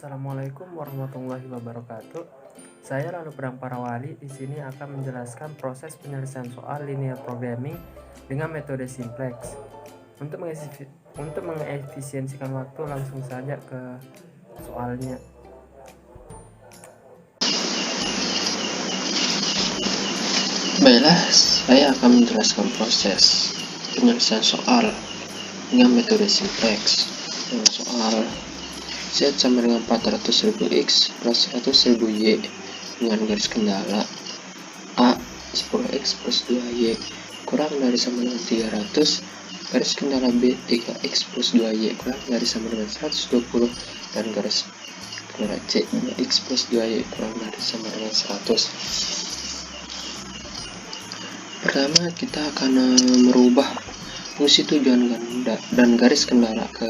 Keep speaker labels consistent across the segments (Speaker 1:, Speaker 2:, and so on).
Speaker 1: Assalamualaikum warahmatullahi wabarakatuh. Saya Ranu Pedang Parawali di sini akan menjelaskan proses penyelesaian soal linear programming dengan metode simplex. Untuk mengefisiensikan waktu, langsung saja ke soalnya.
Speaker 2: Baiklah, saya akan menjelaskan proses penyelesaian soal dengan metode simplex. Soal Z sama dengan 400.000 X plus 100.000 Y dengan garis kendala A 10X plus 2Y kurang dari sama dengan 300, garis kendala B 3X plus 2Y kurang dari sama dengan 120, dan garis kendala C 2X plus 2Y kurang dari sama dengan 100. Pertama, kita akan merubah fungsi tujuan dan garis kendala ke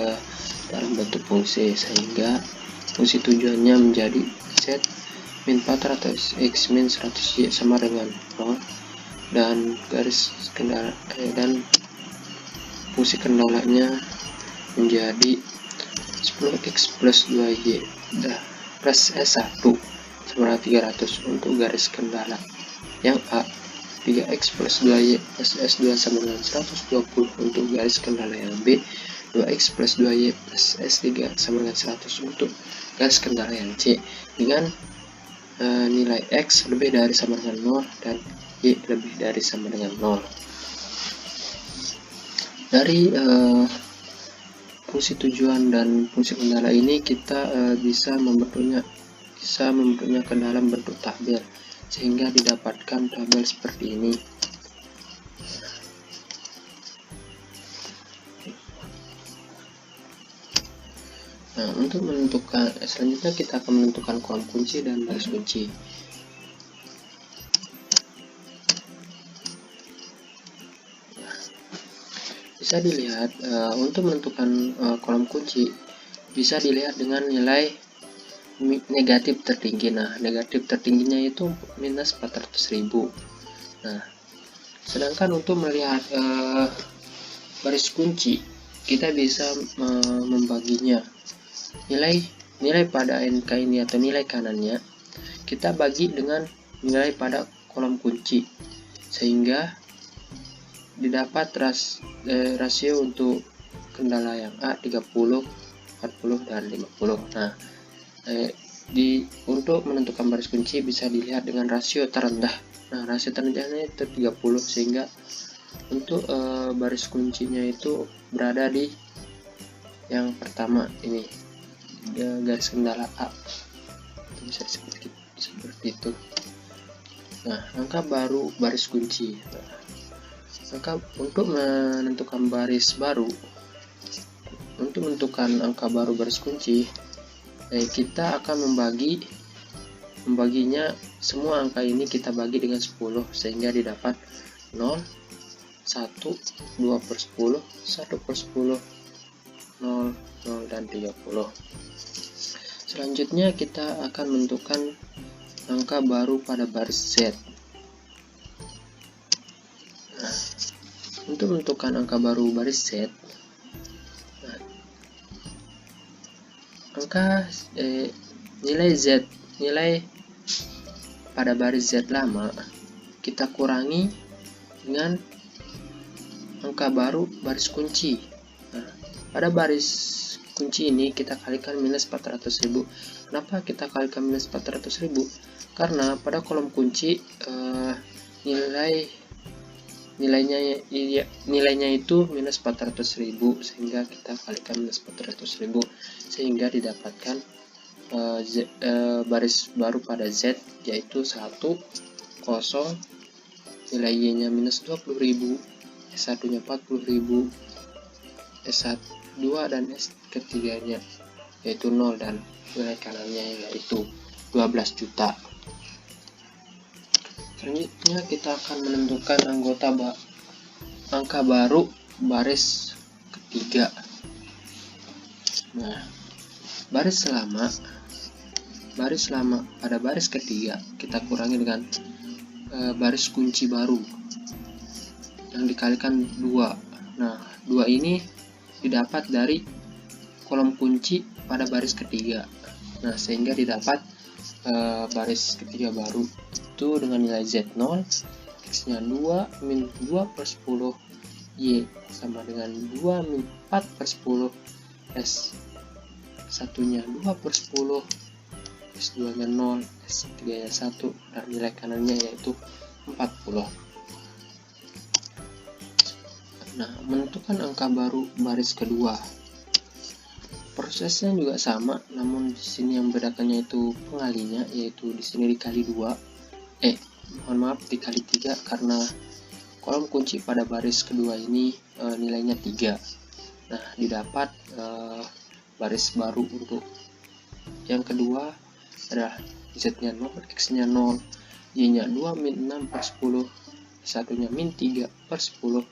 Speaker 2: dalam bentuk fungsi, sehingga fungsi tujuannya menjadi Z min 400x min 100y sama dengan 0, dan garis kendala dan fungsi kendalanya menjadi 10x plus 2y plus S1 sama 300 untuk garis kendala yang A, 3x plus 2y plus S2 sama dengan 120 untuk garis kendala yang B, 2x plus 2y plus S3 sama dengan 100 untuk garis kendala yang C, dengan nilai X lebih dari sama dengan 0 dan Y lebih dari sama dengan 0. Dari fungsi tujuan dan fungsi kendala ini kita bisa membentuknya ke dalam bentuk tabel, sehingga didapatkan tabel seperti ini. Nah, untuk menentukan selanjutnya kita akan menentukan kolom kunci dan baris kunci. Bisa dilihat untuk menentukan kolom kunci bisa dilihat dengan nilai negatif tertinggi. Nah, negatif tertingginya itu minus 400.000. Nah, sedangkan untuk melihat baris kunci, kita bisa membaginya. Nilai pada NK ini atau nilai kanannya kita bagi dengan nilai pada kolom kunci, sehingga didapat rasio untuk kendala yang A 30, 40, dan 50. Nah, untuk menentukan baris kunci bisa dilihat dengan rasio terendah. Nah, rasio terendahnya itu 30, sehingga untuk baris kuncinya itu berada di yang pertama ini, garis kendala A, bisa disebut seperti itu. Nah, angka baru baris kunci. Maka untuk menentukan angka baru baris kunci, kita akan membaginya semua angka ini kita bagi dengan 10, sehingga didapat 0, 1, 2 per 10, 1 per 10, 0, 0, dan 30. Selanjutnya kita akan menentukan angka baru pada baris Z. Nah, untuk menentukan angka baru baris Z, nilai pada baris Z lama kita kurangi dengan angka baru baris kunci. Nah, pada baris kunci ini kita kalikan minus 400.000. Kenapa kita kalikan minus 400.000? Karena pada kolom kunci nilainya itu minus 400.000, sehingga kita kalikan minus 400.000, sehingga didapatkan baris baru pada Z, yaitu 1, 0, nilai Y nya minus 20.000, S1 nya 40.000, S2 dan S3 nya yaitu 0, dan nilai kanannya yaitu 12 juta. Selanjutnya kita akan menentukan angka baru baris ketiga. Nah, baris lama pada baris ketiga kita kurangi dengan baris kunci baru yang dikalikan 2. Nah, 2 ini didapat dari kolom kunci pada baris ketiga. Nah, sehingga didapat baris ketiga baru itu dengan nilai Z0, X-nya 2 min 2 per 10, Y sama dengan 2 min 4 per 10, S1 nya 2 per 10, S2 nya 0, S3 nya 1, dan nilai kanannya yaitu 40. Nah, menentukan angka baru baris kedua. Prosesnya juga sama, namun di sini yang membedakannya itu pengalinya, yaitu di sini dikali 2. Dikali 3 karena kolom kunci pada baris kedua ini nilainya 3. Nah, didapat baris baru untuk yang kedua adalah Z-nya 0, X-nya 0, Y-nya 2 min 6 per 10, S1-nya min 3 per 10,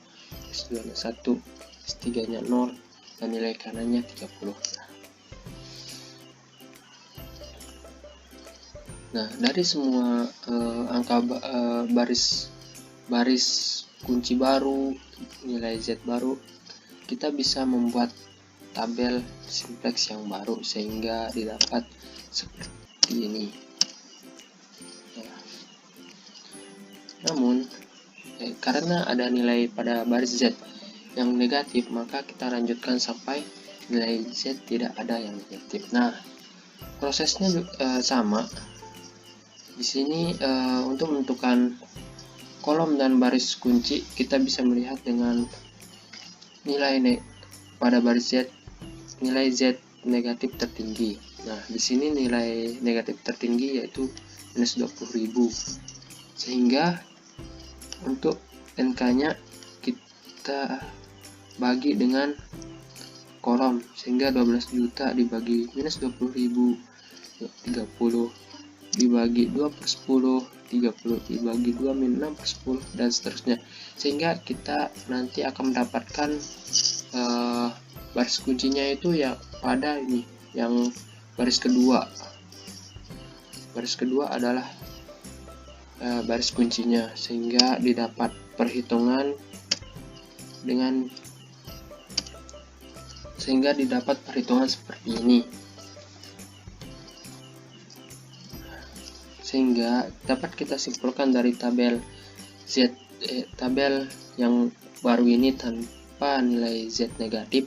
Speaker 2: S2-nya 1, S3-nya 0, dan nilai kanannya 30. Nah, dari semua angka baris kunci baru, nilai Z baru, kita bisa membuat tabel simplex yang baru sehingga didapat seperti ini. Namun karena ada nilai pada baris Z yang negatif, maka kita lanjutkan sampai nilai Z tidak ada yang negatif. Nah, prosesnya sama. Di sini untuk menentukan kolom dan baris kunci, kita bisa melihat dengan nilai pada baris Z, nilai Z negatif tertinggi. Nah, di sini nilai negatif tertinggi yaitu minus 20.000. Sehingga untuk NK-nya kita bagi dengan kolom, sehingga 12 juta dibagi minus 20.000, 30 dibagi 2 per 10, 30 dibagi 2 min 6 per 10, dan seterusnya, sehingga kita nanti akan mendapatkan baris kuncinya itu ya pada ini, yang baris kedua. Baris kedua adalah baris kuncinya, sehingga didapat perhitungan seperti ini, sehingga dapat kita simpulkan dari tabel Z, tabel yang baru ini tanpa nilai Z negatif,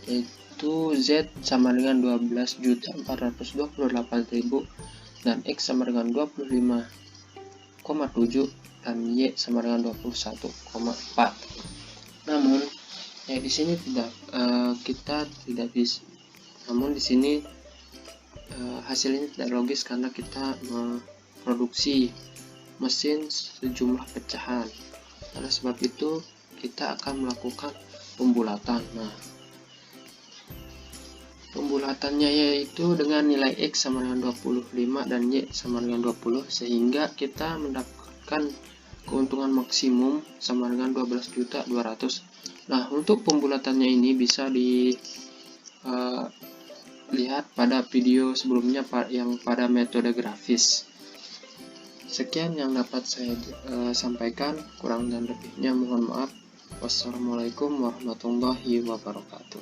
Speaker 2: yaitu Z sama dengan 12.428.000 dan X sama dengan 25,7 dan Y sama dengan 21,4. Namun di sini kita tidak bisa. Namun di sini hasilnya tidak logis karena kita memproduksi mesin sejumlah pecahan. Oleh sebab itu kita akan melakukan pembulatan. Nah, pembulatannya yaitu dengan nilai X sama dengan 25 dan Y sama dengan 20, sehingga kita mendapatkan keuntungan maksimum sama dengan 12.200.000. Nah, untuk pembulatannya ini bisa dilihat pada video sebelumnya yang pada metode grafis. Sekian yang dapat saya sampaikan, kurang dan lebihnya mohon maaf. Wassalamualaikum warahmatullahi wabarakatuh.